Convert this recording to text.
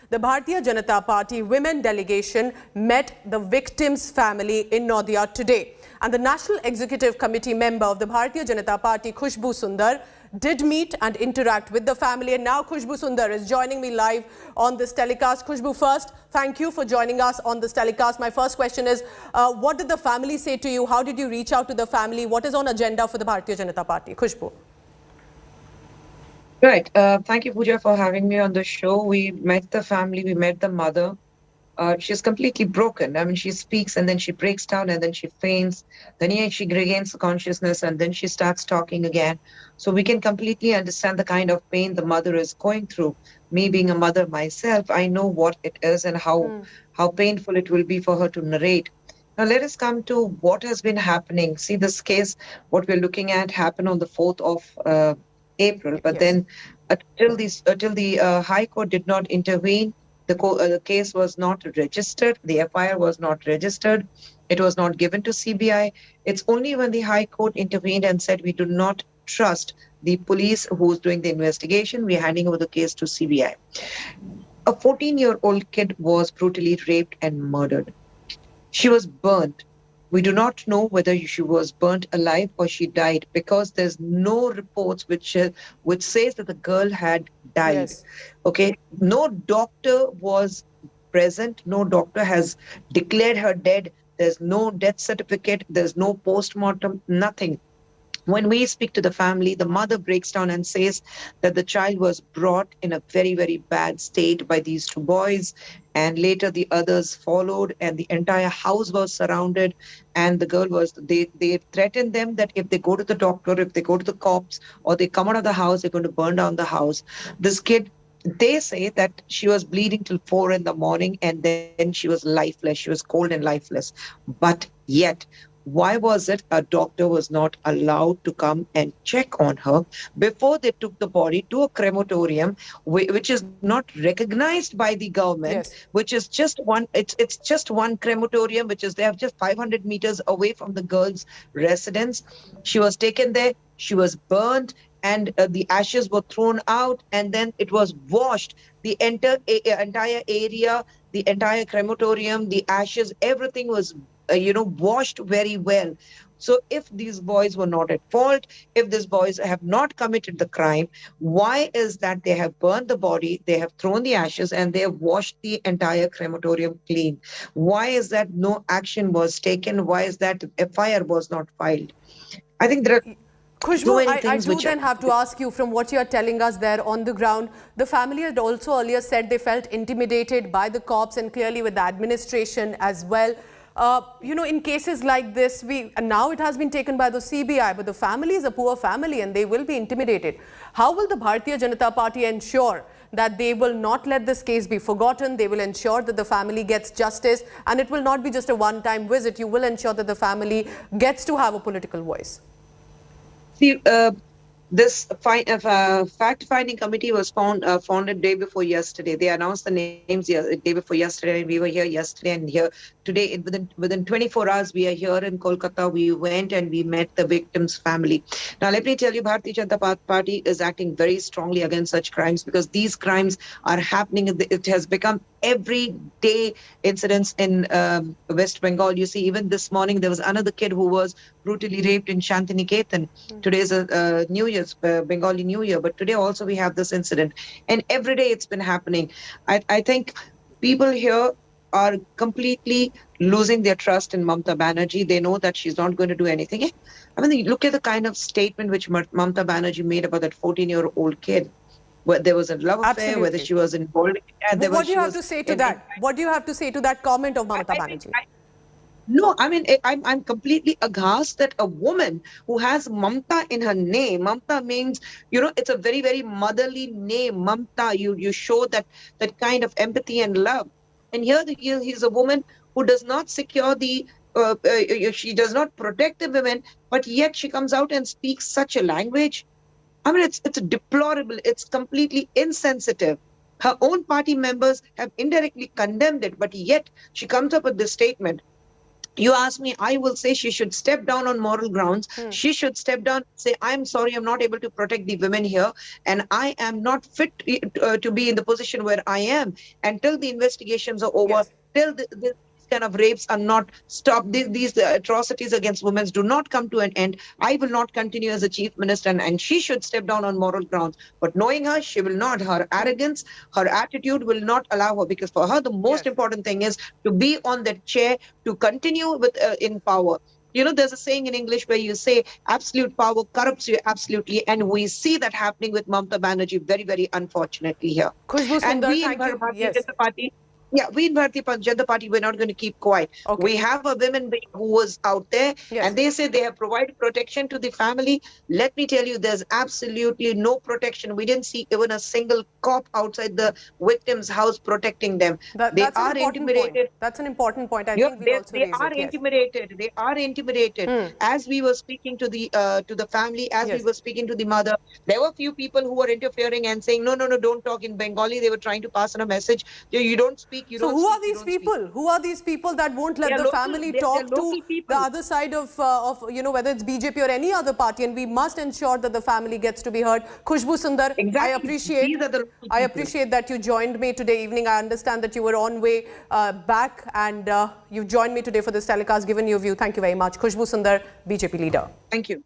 the Bharatiya Janata Party women delegation met the victim's family in Nadia today. And the National Executive Committee member of the Bharatiya Janata Party, Khushbu Sundar, did meet and interact with the family. And now Khushbu Sundar is joining me live on this telecast. Khushbu, first, thank you for joining us on this telecast. My first question is, what did the family say to you? How did you reach out to the family? What is on agenda for the Bharatiya Janata Party? Khushbu. Right. Thank you, Pooja, for having me on the show. We met the family, we met the mother. She's completely broken. I mean, she speaks and then she breaks down and then she faints. Then she regains the consciousness and then she starts talking again. So we can completely understand the kind of pain the mother is going through. Me being a mother myself, I know what it is and how painful it will be for her to narrate. Now, let us come to what has been happening. See, this case, what we're looking at, happened on the 4th of April, but then until the High Court did not intervene, the case was not registered, the FIR was not registered, it was not given to CBI. It's only when the High Court intervened and said we do not trust the police who's doing the investigation, we're handing over the case to CBI. A 14-year-old kid was brutally raped and murdered. She was burnt. We do not know whether she was burnt alive or she died because there's no reports which says that the girl had died. Yes. Okay, no doctor was present. No doctor has declared her dead. There's no death certificate. There's no post-mortem, nothing. When we speak to the family, the mother breaks down and says that the child was brought in a very, very bad state by these two boys. And later the others followed and the entire house was surrounded. And the girl was, they threatened them that if they go to the doctor, if they go to the cops or they come out of the house, they're going to burn down the house. This kid, they say that she was bleeding till 4 in the morning and then she was lifeless. She was cold and lifeless. But yet, why was it a doctor was not allowed to come and check on her before they took the body to a crematorium, which is not recognized by the government, which is just one, it's just one crematorium, which is they have just 500 meters away from the girl's residence. She was taken there, she was burned, and the ashes were thrown out, and then it was washed. The entire area, the entire crematorium, the ashes, everything was washed very well. So if these boys were not at fault, if these boys have not committed the crime, why is that they have burned the body, they have thrown the ashes, and they have washed the entire crematorium clean? Why is that no action was taken? Why is that FIR was not filed? I think there are Khushbu, I do then have to ask you, from what you're telling us there on the ground, the family had also earlier said they felt intimidated by the cops and clearly with the administration as well. In cases like this, now it has been taken by the CBI, but the family is a poor family and they will be intimidated. How will the Bharatiya Janata Party ensure that they will not let this case be forgotten? They will ensure that the family gets justice, and it will not be just a one-time visit. You will ensure that the family gets to have a political voice. See, this fact-finding committee was founded day before yesterday. They announced the names day before yesterday, and we were here yesterday and here today. Within 24 hours, we are here in Kolkata. We went and we met the victim's family. Now, let me tell you, Bharatiya Janata Party is acting very strongly against such crimes because these crimes are happening. It has become everyday incidents in West Bengal. You see, even this morning, there was another kid who was brutally raped in Shantiniketan. Today is a New Year's, Bengali New Year, but today also we have this incident. And every day it's been happening. I think people here are completely losing their trust in Mamata Banerjee. They know that she's not going to do anything. I mean, look at the kind of statement which Mamata Banerjee made about that 14-year-old kid. Where there was a love affair, whether she was involved. What do you have to say to that? What do you have to say to that comment of Mamata Banerjee? No, I mean, I'm completely aghast that a woman who has Mamta in her name, Mamta means, it's a very, very motherly name, Mamta. You show that kind of empathy and love. And here he's a woman who does not secure she does not protect the women, but yet she comes out and speaks such a language. I mean, it's deplorable. It's completely insensitive. Her own party members have indirectly condemned it, but yet she comes up with this statement. You ask me, I will say she should step down on moral grounds. She should step down, say, I'm sorry, I'm not able to protect the women here, and I am not fit to be in the position where I am. Until the investigations are over, Yes. till these kind of rapes are not stopped, these atrocities against women do not come to an end, I will not continue as a chief minister, and she should step down on moral grounds. But knowing her, she will not. Her arrogance, her attitude will not allow her, because for her, the most important thing is to be on that chair, to continue with in power. You know, there's a saying in English where you say absolute power corrupts you absolutely, and we see that happening with Mamata Banerjee very, very unfortunately here. Khushbu And Sundar, we in thank you. Bharatiya Yes. Janata Party, we in Bharatiya Janata Party, we're not going to keep quiet. Okay. We have a woman who was out there, and they say they have provided protection to the family. Let me tell you, there's absolutely no protection. We didn't see even a single cop outside the victim's house protecting them. They are intimidated. That's an important point. I think we'll also raise it. Intimidated. They are intimidated. As we were speaking to the family, as we were speaking to the mother, there were few people who were interfering and saying, no, don't talk in Bengali. They were trying to pass on a message. You don't speak. So who are these people? Who are these people that won't let the family talk to the other side of whether it's BJP or any other party? And we must ensure that the family gets to be heard. Khushbu Sundar, I appreciate that you joined me today evening. I understand that you were on way back, and you've joined me today for this telecast, given your view. Thank you very much. Khushbu Sundar, BJP leader. Thank you.